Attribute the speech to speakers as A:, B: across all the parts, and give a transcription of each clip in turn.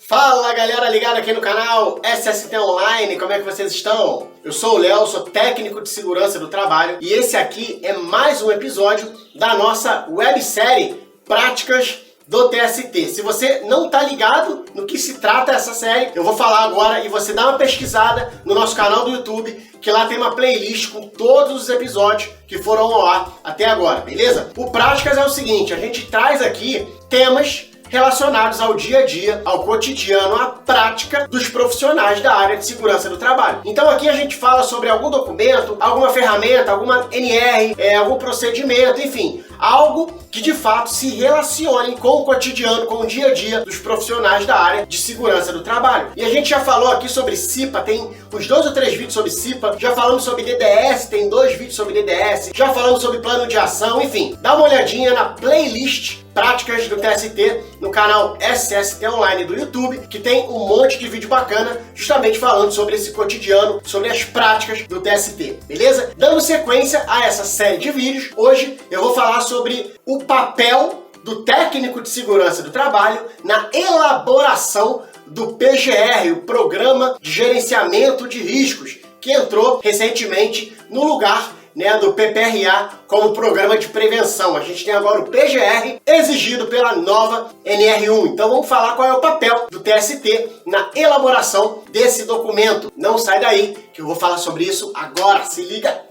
A: Fala galera ligada aqui no canal SST Online, como é que vocês estão? Eu sou o Léo, sou técnico de segurança do trabalho e esse aqui é mais um episódio da nossa websérie Práticas do TST. Se você não tá ligado no que se trata essa série, eu vou falar agora e você dá uma pesquisada no nosso canal do YouTube, que lá tem uma playlist com todos os episódios que foram ao ar até agora, beleza? O Práticas é o seguinte, a gente traz aqui temas relacionados ao dia a dia, ao cotidiano, à prática dos profissionais da área de segurança do trabalho. Então aqui a gente fala sobre algum documento, alguma ferramenta, alguma NR, algum procedimento, enfim, algo que de fato se relacione com o cotidiano, com o dia a dia dos profissionais da área de segurança do trabalho. E a gente já falou aqui sobre CIPA, tem uns 2 ou 3 vídeos sobre CIPA, já falamos sobre DDS, tem 2 vídeos sobre DDS, já falamos sobre plano de ação, enfim, dá uma olhadinha na playlist Práticas do TST no canal SST Online do YouTube, que tem um monte de vídeo bacana justamente falando sobre esse cotidiano, sobre as práticas do TST, beleza? Dando sequência a essa série de vídeos, hoje eu vou falar sobre o papel do técnico de segurança do trabalho na elaboração do PGR, o Programa de Gerenciamento de Riscos, que entrou recentemente no lugar do PPRA como programa de prevenção. A gente tem agora o PGR exigido pela nova NR1. Então vamos falar qual é o papel do TST na elaboração desse documento. Não sai daí que eu vou falar sobre isso agora. Se liga!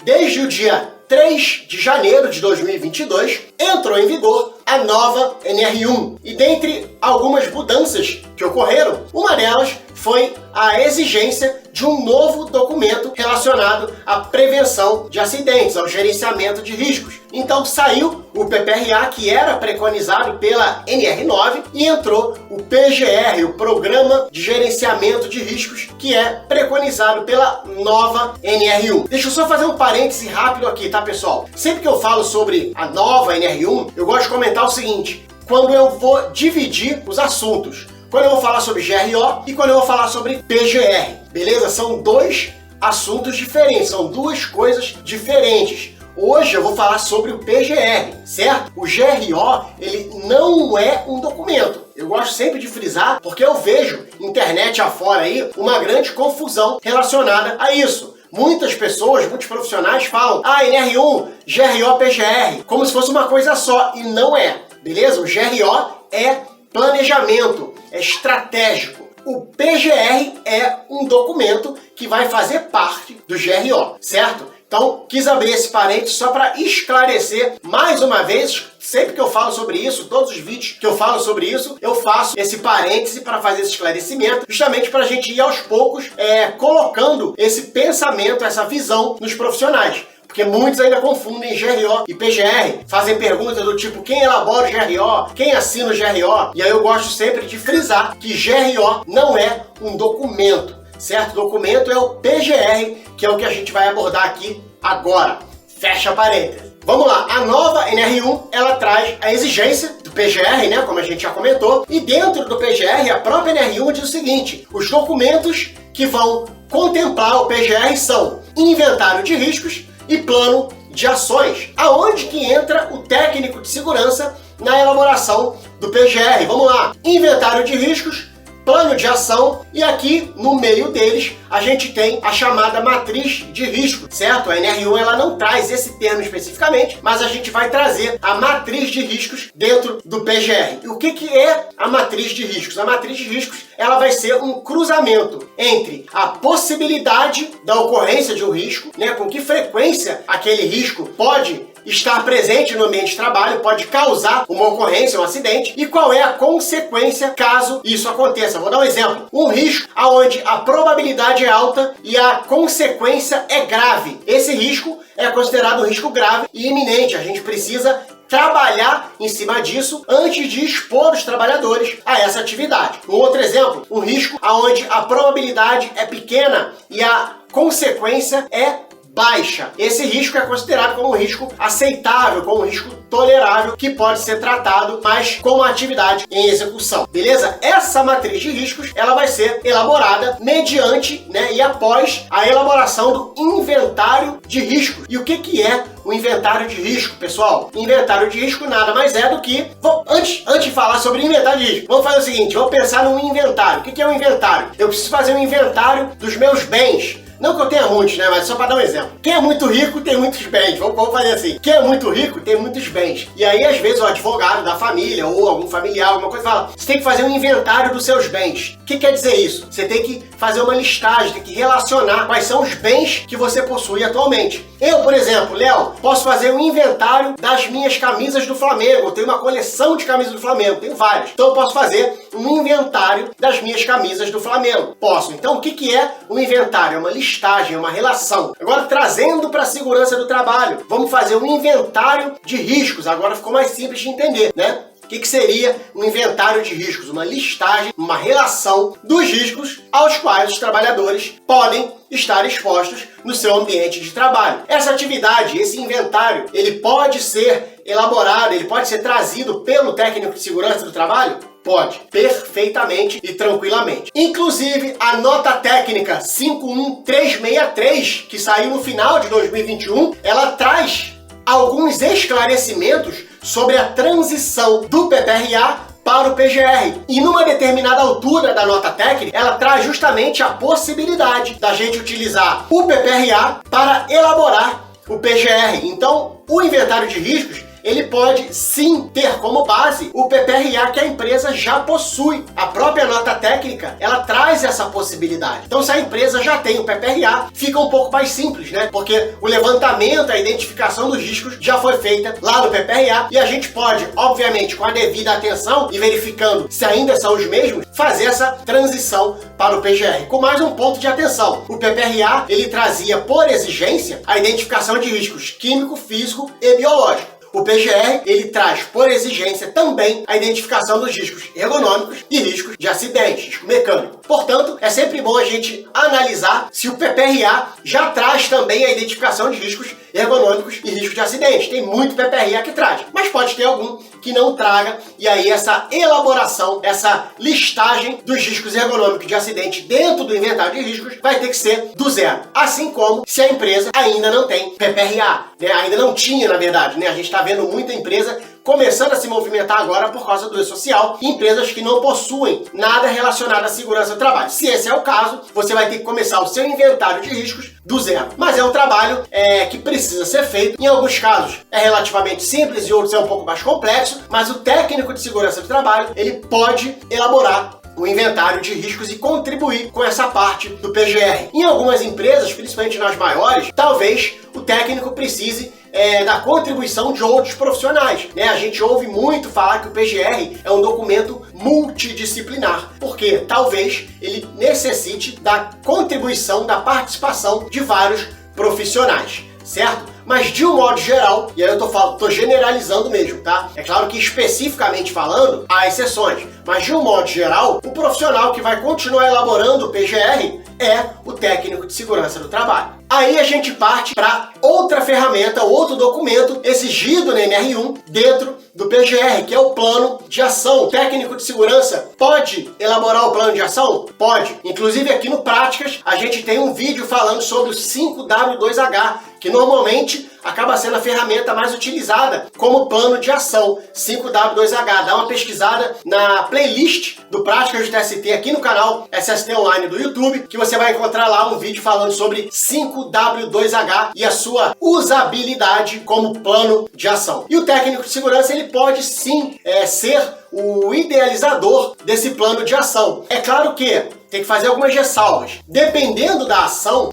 A: Desde o dia 3 de janeiro de 2022, entrou em vigor a nova NR1. E dentre algumas mudanças que ocorreram, uma delas foi a exigência de um novo documento relacionado à prevenção de acidentes, ao gerenciamento de riscos. Então saiu o PPRA, que era preconizado pela NR9, e entrou o PGR, o Programa de Gerenciamento de Riscos, que é preconizado pela nova NR1. Deixa eu só fazer um parêntese rápido aqui, tá, pessoal? Sempre que eu falo sobre a nova NR1, eu gosto de comentar o seguinte: quando eu vou dividir os assuntos, quando eu vou falar sobre GRO e quando eu vou falar sobre PGR, beleza? São 2 assuntos diferentes, são 2 coisas diferentes. Hoje eu vou falar sobre o PGR, certo? O GRO, ele não é um documento. Eu gosto sempre de frisar, porque eu vejo internet afora aí uma grande confusão relacionada a isso. Muitas pessoas, muitos profissionais falam NR1, GRO, PGR, como se fosse uma coisa só, e não é, beleza? O GRO é planejamento, é estratégico. O PGR é um documento que vai fazer parte do GRO, certo? Então, quis abrir esse parênteses só para esclarecer mais uma vez. Sempre que eu falo sobre isso, todos os vídeos que eu falo sobre isso, eu faço esse parêntese para fazer esse esclarecimento, justamente para a gente ir aos poucos colocando esse pensamento, essa visão nos profissionais. Porque muitos ainda confundem GRO e PGR, fazem perguntas do tipo: quem elabora o GRO? Quem assina o GRO? E aí eu gosto sempre de frisar que GRO não é um documento, certo? Documento é o PGR, que é o que a gente vai abordar aqui agora. Fecha parênteses. Vamos lá, a nova NR1, ela traz a exigência do PGR, como a gente já comentou, e dentro do PGR, a própria NR1 diz o seguinte: os documentos que vão contemplar o PGR são inventário de riscos e plano de ações. Aonde que entra o técnico de segurança na elaboração do PGR? Vamos lá, inventário de riscos, plano de ação, e aqui no meio deles a gente tem a chamada matriz de risco, certo? A NR1 ela não traz esse termo especificamente, mas a gente vai trazer a matriz de riscos dentro do PGR. E o que é a matriz de riscos? A matriz de riscos ela vai ser um cruzamento entre a possibilidade da ocorrência de um risco, com que frequência aquele risco pode estar presente no ambiente de trabalho, pode causar uma ocorrência, um acidente, e qual é a consequência caso isso aconteça. Vou dar um exemplo. Um risco onde a probabilidade é alta e a consequência é grave. Esse risco é considerado um risco grave e iminente. A gente precisa trabalhar em cima disso antes de expor os trabalhadores a essa atividade. Um outro exemplo, um risco onde a probabilidade é pequena e a consequência é baixa. Esse risco é considerado como um risco aceitável, como um risco tolerável, que pode ser tratado, mas com uma atividade em execução, beleza? Essa matriz de riscos, ela vai ser elaborada mediante, e após a elaboração do inventário de riscos. E o que é o inventário de risco, pessoal? Inventário de risco nada mais é do que... Antes de falar sobre inventário de risco, vamos fazer o seguinte, vamos pensar num inventário. O que é um inventário? Eu preciso fazer um inventário dos meus bens. Não que eu tenha muitos, mas só para dar um exemplo. Quem é muito rico tem muitos bens. Vamos fazer assim. Quem é muito rico tem muitos bens. E aí, às vezes, o advogado da família ou algum familiar, alguma coisa, fala: você tem que fazer um inventário dos seus bens. O que quer dizer isso? Você tem que fazer uma listagem, tem que relacionar quais são os bens que você possui atualmente. Eu, por exemplo, Léo, posso fazer um inventário das minhas camisas do Flamengo. Eu tenho uma coleção de camisas do Flamengo, tenho várias. Então eu posso fazer um inventário das minhas camisas do Flamengo. Posso. Então o que é um inventário? É uma listagem, é uma relação. Agora, trazendo para a segurança do trabalho, vamos fazer um inventário de riscos. Agora ficou mais simples de entender, né? O que seria um inventário de riscos? Uma listagem, uma relação dos riscos aos quais os trabalhadores podem estar expostos no seu ambiente de trabalho. Essa atividade, esse inventário, ele pode ser elaborado, ele pode ser trazido pelo técnico de segurança do trabalho? Pode, perfeitamente e tranquilamente. Inclusive, a nota técnica 51363, que saiu no final de 2021, ela traz alguns esclarecimentos sobre a transição do PPR-A para o PGR. E numa determinada altura da nota técnica, ela traz justamente a possibilidade da gente utilizar o PPR-A para elaborar o PGR. Então, o inventário de riscos, ele pode sim ter como base o PPR-A que a empresa já possui. A própria nota técnica, ela traz essa possibilidade. Então, se a empresa já tem o PPR-A, fica um pouco mais simples, Porque o levantamento, a identificação dos riscos já foi feita lá no PPR-A e a gente pode, obviamente, com a devida atenção e verificando se ainda são os mesmos, fazer essa transição para o PGR. Com mais um ponto de atenção, o PPR-A, ele trazia por exigência a identificação de riscos químico, físico e biológico. O PGR, ele traz, por exigência, também a identificação dos riscos ergonômicos e riscos de acidente, risco mecânico. Portanto, é sempre bom a gente analisar se o PPR-A já traz também a identificação de riscos ergonômicos e riscos de acidente. Tem muito PPR-A que traz, mas pode ter algum que não traga, e aí essa elaboração, essa listagem dos riscos ergonômicos de acidente dentro do inventário de riscos vai ter que ser do zero. Assim como se a empresa ainda não tem PPR-A, ainda não tinha, na verdade, A gente está vendo muita empresa começando a se movimentar agora por causa do e-social, empresas que não possuem nada relacionado à segurança do trabalho. Se esse é o caso, você vai ter que começar o seu inventário de riscos do zero. Mas é um trabalho que precisa ser feito. Em alguns casos é relativamente simples e outros é um pouco mais complexo, mas o técnico de segurança do trabalho, ele pode elaborar o inventário de riscos e contribuir com essa parte do PGR. Em algumas empresas, principalmente nas maiores, talvez o técnico precise da contribuição de outros profissionais. A gente ouve muito falar que o PGR é um documento multidisciplinar, porque talvez ele necessite da contribuição, da participação de vários profissionais, certo? Mas de um modo geral, e aí eu tô generalizando mesmo, tá? É claro que especificamente falando, há exceções, mas de um modo geral, o profissional que vai continuar elaborando o PGR é o técnico de segurança do trabalho. Aí a gente parte para outra ferramenta, outro documento exigido na NR1 dentro do PGR, que é o plano de ação. O técnico de segurança pode elaborar o plano de ação? Pode. Inclusive aqui no Práticas, a gente tem um vídeo falando sobre o 5W2H, que normalmente acaba sendo a ferramenta mais utilizada como plano de ação, 5W2H. Dá uma pesquisada na playlist do Práticas do TST aqui no canal SST Online do YouTube, que você vai encontrar lá um vídeo falando sobre 5W2H e a sua usabilidade como plano de ação. E o técnico de segurança, ele pode sim ser o idealizador desse plano de ação. É claro que tem que fazer algumas ressalvas. Dependendo da ação,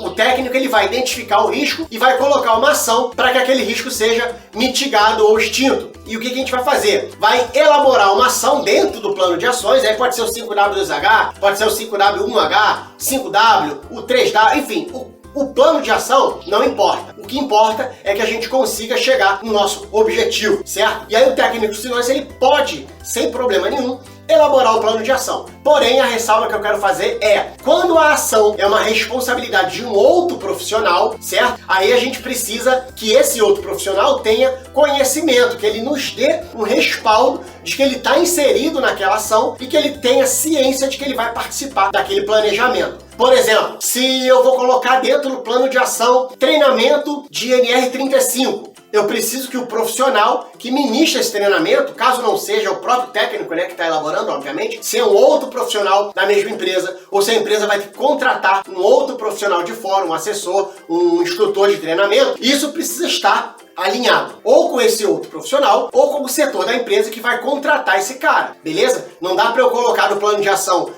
A: o técnico ele vai identificar o risco e vai colocar uma ação para que aquele risco seja mitigado ou extinto. E o que a gente vai fazer? Vai elaborar uma ação dentro do plano de ações, aí pode ser o 5W2H, pode ser o 5W1H, 5W, o 3W, enfim, o plano de ação não importa. O que importa é que a gente consiga chegar no nosso objetivo, certo? E aí o técnico de segurança, ele pode, sem problema nenhum, elaborar um plano de ação. Porém, a ressalva que eu quero fazer é, quando a ação é uma responsabilidade de um outro profissional, certo? Aí a gente precisa que esse outro profissional tenha conhecimento, que ele nos dê um respaldo de que ele está inserido naquela ação e que ele tenha ciência de que ele vai participar daquele planejamento. Por exemplo, se eu vou colocar dentro do plano de ação treinamento de NR35, eu preciso que o profissional que ministra esse treinamento, caso não seja o próprio técnico, né, que está elaborando, obviamente, se é um outro profissional da mesma empresa, ou se a empresa vai contratar um outro profissional de fora, um assessor, um instrutor de treinamento, isso precisa estar alinhado ou com esse outro profissional ou com o setor da empresa que vai contratar esse cara, beleza? Não dá para eu colocar no plano de ação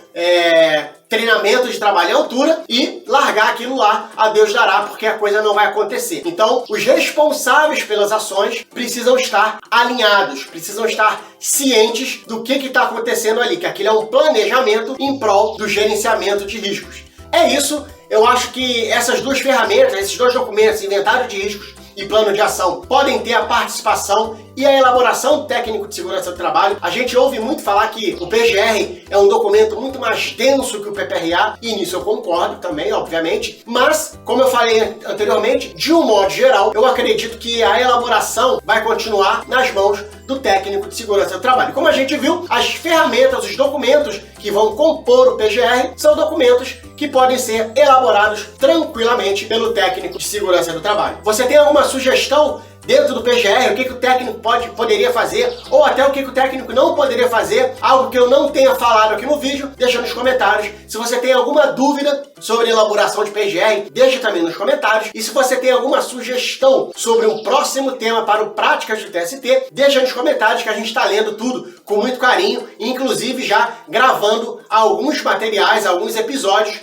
A: treinamento de trabalho à altura e largar aquilo lá, a Deus dará, porque a coisa não vai acontecer. Então, os responsáveis pelas ações precisam estar alinhados, precisam estar cientes do que está acontecendo ali, que aquilo é um planejamento em prol do gerenciamento de riscos. É isso, eu acho que essas duas ferramentas, esses dois documentos, inventário de riscos e plano de ação, podem ter a participação e a elaboração técnico de segurança do trabalho. A gente ouve muito falar que o PGR é um documento muito mais denso que o PPRA, e nisso eu concordo também, obviamente, mas, como eu falei anteriormente, de um modo geral, eu acredito que a elaboração vai continuar nas mãos do técnico de segurança do trabalho. Como a gente viu, as ferramentas, os documentos que vão compor o PGR são documentos que podem ser elaborados tranquilamente pelo técnico de segurança do trabalho. Você tem alguma sugestão dentro do PGR, o que o técnico poderia fazer, ou até o que o técnico não poderia fazer, algo que eu não tenha falado aqui no vídeo, deixa nos comentários. Se você tem alguma dúvida sobre elaboração de PGR, deixa também nos comentários. E se você tem alguma sugestão sobre um próximo tema para o Práticas de TST, deixa nos comentários que a gente está lendo tudo com muito carinho, inclusive já gravando alguns materiais, alguns episódios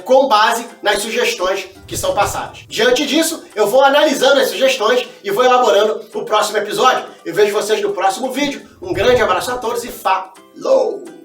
A: com base nas sugestões que são passadas. Diante disso, eu vou analisando as sugestões e vou elaborando o próximo episódio. Eu vejo vocês no próximo vídeo. Um grande abraço a todos e falou!